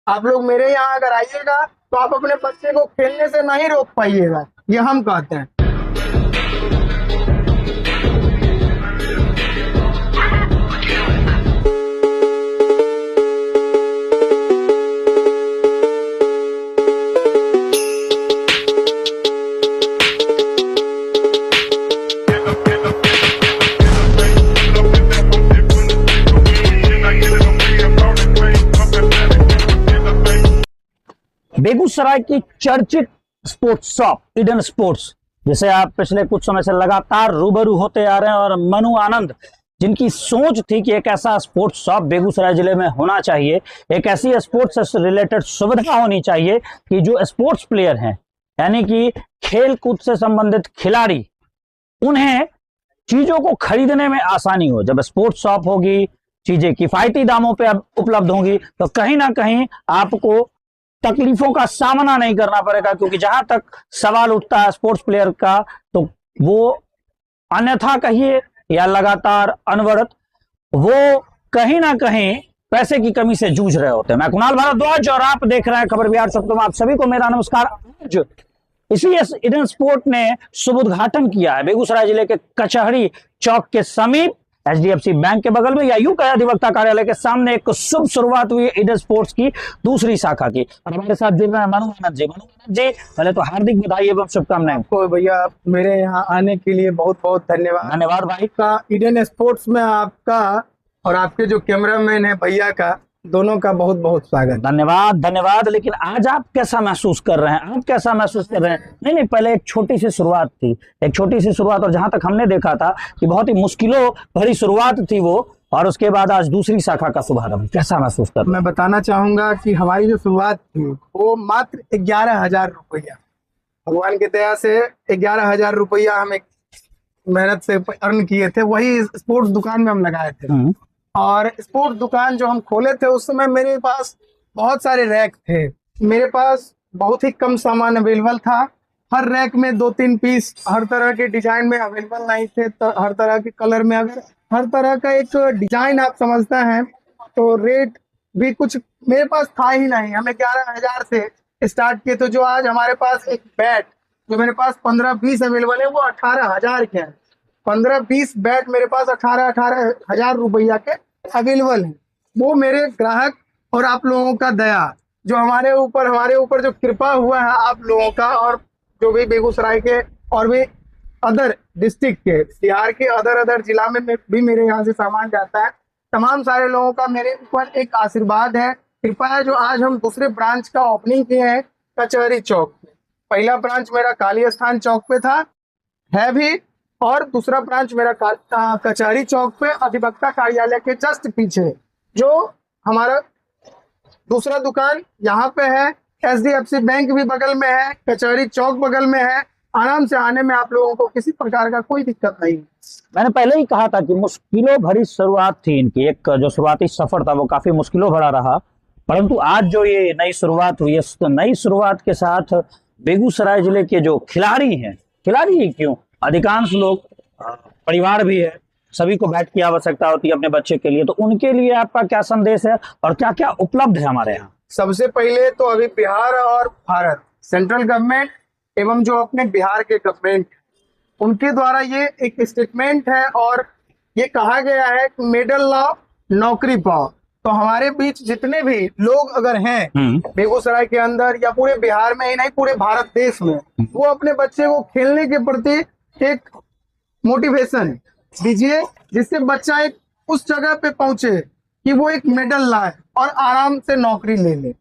आप लोग मेरे यहाँ अगर आइएगा तो आप अपने बच्चे को खेलने से नहीं रोक पाइएगा, ये हम कहते हैं। बेगूसराय की चर्चित स्पोर्ट्स शॉप ईडन स्पोर्ट्स, जिसे आप पिछले कुछ समय से लगातार रूबरू होते आ रहे हैं, और मनु आनंद जिनकी सोच थी कि एक ऐसा स्पोर्ट्स शॉप बेगूसराय जिले में होना चाहिए, एक ऐसी स्पोर्ट्स से रिलेटेड सुविधा होनी चाहिए कि जो स्पोर्ट्स प्लेयर हैं, यानी कि खेल कूद से संबंधित खिलाड़ी, उन्हें चीजों को खरीदने में आसानी हो। जब स्पोर्ट्स शॉप होगी, चीजें किफायती दामों पे उपलब्ध होंगी, तो कहीं ना कहीं आपको तकलीफों का सामना नहीं करना पड़ेगा। क्योंकि जहां तक सवाल उठता है स्पोर्ट्स प्लेयर का, तो वो अन्यथा कहिए या लगातार अनवरत, वो कहीं ना कहीं पैसे की कमी से जूझ रहे होते हैं। मैं कुणाल भारद्वाज और आप देख रहे हैं खबर बिहार शब्दों में। आप सभी को मेरा नमस्कार। इसी ईडन स्पोर्ट ने शुभ उद्घाटन किया है बेगूसराय जिले के कचहरी चौक के समीप, एचडीएफसी बैंक के बगल में, या यूं कहे अधिवक्ता कार्यालय के सामने एक शुभ शुरुआत हुई ईडन स्पोर्ट्स की दूसरी शाखा की। और हमारे साथ जुड़ रहे हैं मनु आनंद जी। मनु आनंद जी, पहले तो हार्दिक बधाई एवं शुभकामनाएं। आपको भैया मेरे यहाँ आने के लिए बहुत बहुत धन्यवाद। धन्यवाद भाई। का ईडन स्पोर्ट्स में आपका और आपके जो कैमरामैन है भैया का, दोनों का बहुत बहुत स्वागत। धन्यवाद धन्यवाद। लेकिन आज आप कैसा महसूस कर रहे हैं? आप कैसा महसूस कर रहे हैं? नहीं, पहले एक छोटी सी शुरुआत थी, एक छोटी सी शुरुआत, और जहां तक हमने देखा था कि बहुत ही मुश्किलों भरी शुरुआत थी वो, और उसके बाद आज दूसरी शाखा का शुभारंभ। कैसा महसूस कर रहे हैं? मैं बताना चाहूंगा कि हमारी जो शुरुआत थी वो मात्र 11,000 रुपया, भगवान की दया से 11,000 रुपया हम एक मेहनत से अर्न किए थे, वही स्पोर्ट्स दुकान में हम लगाए थे। और स्पोर्ट्स दुकान जो हम खोले थे उस समय मेरे पास बहुत सारे रैक थे, मेरे पास बहुत ही कम सामान अवेलेबल था। हर रैक में 2-3 पीस हर तरह के डिजाइन में अवेलेबल नहीं थे, हर तरह के कलर में। अगर हर तरह का एक डिजाइन आप समझते हैं तो रेट भी कुछ मेरे पास था ही नहीं। हम 11,000 से स्टार्ट किए, तो जो आज हमारे पास एक बैट जो मेरे पास 15-20 अवेलेबल है वो 18,000 के हैं। 15-20 बैट मेरे पास 18,000 रुपया के अवेलेबल है। वो मेरे ग्राहक और आप लोगों का दया, जो हमारे ऊपर जो कृपा हुआ है आप लोगों का, और जो भी बेगूसराय के और भी अदर डिस्ट्रिक्ट के, बिहार के अदर जिला में भी मेरे यहाँ से सामान जाता है। तमाम सारे लोगों का मेरे ऊपर एक आशीर्वाद है, कृपा है, जो आज हम दूसरे ब्रांच का ओपनिंग किए हैं कचहरी चौक पे। पहला ब्रांच मेरा काली स्थान चौक पे था, है भी, और दूसरा ब्रांच मेरा कचहरी चौक पे अधिवक्ता कार्यालय के जस्ट पीछे। जो हमारा दूसरा दुकान यहाँ पे है, एचडीएफसी बैंक भी बगल में है, कचहरी चौक बगल में है। आराम से आने में आप लोगों को किसी प्रकार का कोई दिक्कत नहीं। मैंने पहले ही कहा था कि मुश्किलों भरी शुरुआत थी इनकी, एक जो शुरुआती सफर था वो काफी मुश्किलों भरा रहा, परंतु आज जो ये नई शुरुआत हुई है, तो नई शुरुआत के साथ बेगूसराय जिले के जो खिलाड़ी हैं, खिलाड़ी ही क्यों, अधिकांश लोग परिवार भी है, सभी को बैट की आवश्यकता होती है अपने बच्चे के लिए, तो उनके लिए आपका क्या संदेश है और क्या क्या उपलब्ध है हमारे यहाँ? सबसे पहले तो अभी बिहार और भारत सेंट्रल गवर्नमेंट एवं जो अपने बिहार के गवर्नमेंट, उनके द्वारा ये एक स्टेटमेंट है और ये कहा गया है कि मेडल लाओ नौकरी पाओ। तो हमारे बीच जितने भी लोग अगर हैं बेगूसराय के अंदर या पूरे बिहार में ही नहीं, पूरे भारत देश में, वो अपने बच्चे को खेलने के प्रति एक मोटिवेशन दीजिए, जिससे बच्चा एक उस जगह पे पहुंचे कि वो एक मेडल लाए और आराम से नौकरी ले ले।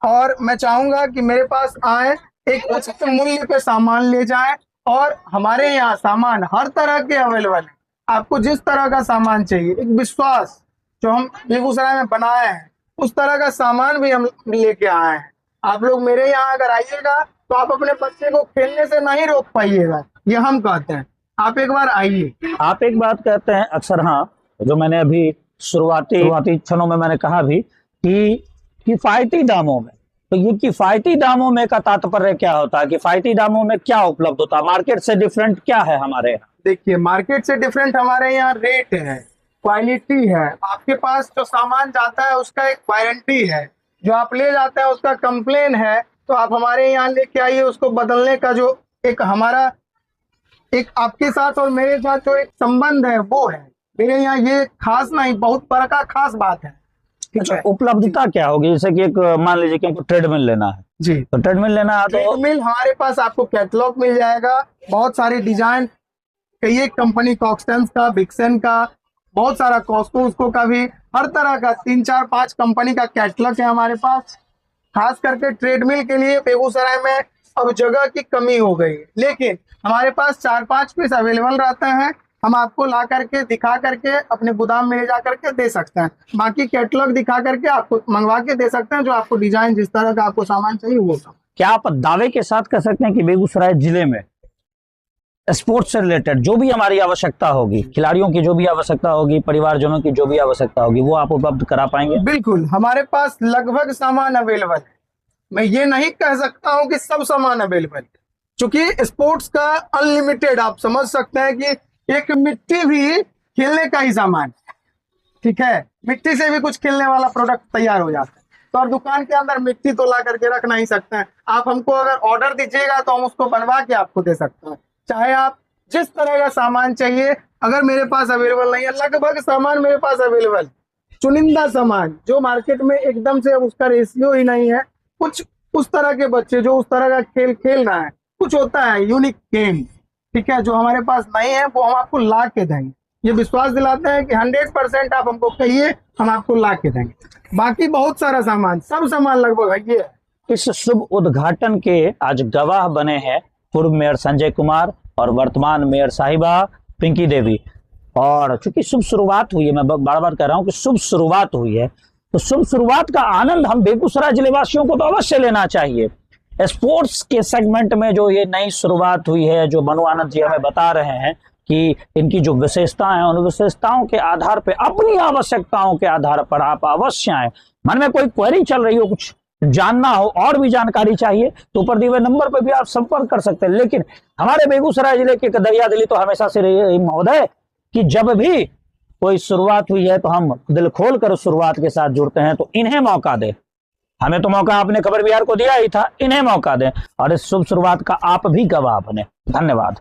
और मैं चाहूंगा कि मेरे पास आए, एक उचित मूल्य पे सामान ले जाए, और हमारे यहाँ सामान हर तरह के अवेलेबल है। आपको जिस तरह का सामान चाहिए, एक विश्वास जो हम बेगूसराय में बनाए हैं, उस तरह का सामान भी हम लेके आए हैं। आप लोग मेरे यहाँ अगर आइएगा तो आप अपने बच्चे को खेलने से नहीं रोक पाइएगा, ये हम कहते हैं। आप एक बार आइए। आप एक बात कहते हैं अक्सर, हाँ, जो मैंने अभी शुरुआती क्षणों में मैंने कहा भी कि किफायती दामों में, तो ये किफायती दामों में का तात्पर्य क्या होता है? किफायती दामों में क्या उपलब्ध होता है? मार्केट से डिफरेंट क्या है हमारे यहाँ? देखिए, मार्केट से डिफरेंट हमारे यहाँ रेट है, क्वालिटी है। आपके पास जो सामान जाता है उसका एक वारंटी है, जो आप ले जाते हैं उसका कंप्लेन है तो आप हमारे यहाँ लेके आइए, उसको बदलने का जो एक हमारा एक आपके साथ और मेरे साथ जो एक संबंध है वो है मेरे यहाँ। ये खास नहीं, बहुत बड़ा का खास बात है। ठीक अच्छा, है उपलब्धता क्या होगी? जैसे कि एक मान लीजिए कि हमको ट्रेडमिल लेना है, जी। तो ट्रेडमिल लेना है तो ट्रेडमिल हमारे पास आपको कैटलॉग मिल जाएगा, बहुत सारे डिजाइन, कई एक कंपनी कॉक्सटेंस का, बिक्सन का, बहुत सारा कॉस्को का भी, हर तरह का 3 4 5 कंपनी का कैटलॉग है हमारे पास। खास करके ट्रेडमिल के लिए बेगूसराय में अब जगह की कमी हो गई, लेकिन हमारे पास 4-5 पीस अवेलेबल रहते हैं। हम आपको ला करके दिखा करके अपने गोदाम में ले जा करके दे सकते हैं। बाकी कैटलॉग दिखा करके आपको मंगवा के दे सकते हैं, जो आपको डिजाइन जिस तरह का आपको सामान चाहिए वो सब। क्या आप दावे के साथ कह सकते हैं कि बेगूसराय जिले में स्पोर्ट्स से रिलेटेड जो भी हमारी आवश्यकता होगी, खिलाड़ियों की जो भी आवश्यकता होगी, परिवारजनों की जो भी आवश्यकता होगी, वो आप उपलब्ध करा पाएंगे? बिल्कुल, हमारे पास लगभग सामान अवेलेबल है। मैं ये नहीं कह सकता हूँ कि सब सामान अवेलेबल, क्योंकि स्पोर्ट्स का अनलिमिटेड आप समझ सकते हैं कि एक मिट्टी भी खेलने का ही सामान, ठीक है, मिट्टी से भी कुछ खेलने वाला प्रोडक्ट तैयार हो जाता है। तो और दुकान के अंदर मिट्टी तो ला करके रख नहीं सकते हैं। आप हमको अगर ऑर्डर दीजिएगा तो हम उसको बनवा के आपको दे सकते हैं। चाहे आप जिस तरह का सामान चाहिए, अगर मेरे पास अवेलेबल नहीं है, लगभग सामान मेरे पास अवेलेबल, चुनिंदा सामान जो मार्केट में एकदम से उसका रेशियो ही नहीं है। कुछ उस तरह के बच्चे जो उस तरह का खेल खेलना है, कुछ होता है यूनिक गेम, ठीक है, जो हमारे पास नहीं है वो हम आपको ला के देंगे। ये विश्वास दिलाते हैं कि 100% आप हमको कहिए, हम आपको ला के देंगे। बाकी बहुत सारा सामान, सब सामान लगभग है। ये इस शुभ उद्घाटन के आज गवाह बने हैं पूर्व मेयर संजय कुमार और वर्तमान मेयर साहिबा पिंकी देवी। और चूंकि शुभ शुरुआत हुई है, मैं बार बार कह रहा हूं कि शुभ शुरुआत हुई है, तो शुभ शुरुआत का आनंद हम बेगूसराय जिले वासियों को तो अवश्य लेना चाहिए। स्पोर्ट्स के सेगमेंट में जो ये नई शुरुआत हुई है, जो मनु आनंद जी हमें बता रहे हैं कि इनकी जो विशेषताएं हैं, उन विशेषताओं के आधार पर, अपनी आवश्यकताओं के आधार पर आप अवश्य आए। मन में कोई क्वेरी चल रही हो, कुछ जानना हो, और भी जानकारी चाहिए, तो ऊपर दिए हुए नंबर पर भी आप संपर्क कर सकते हैं। लेकिन हमारे बेगूसराय जिले के दरिया दिली तो हमेशा से रही महोदय कि जब भी कोई शुरुआत हुई है तो हम दिल खोल कर उस शुरुआत के साथ जुड़ते हैं। तो इन्हें मौका दें, हमें तो मौका आपने खबर बिहार को दिया ही था, इन्हें मौका दें और इस शुभ शुरुआत का आप भी गवाह बने। धन्यवाद।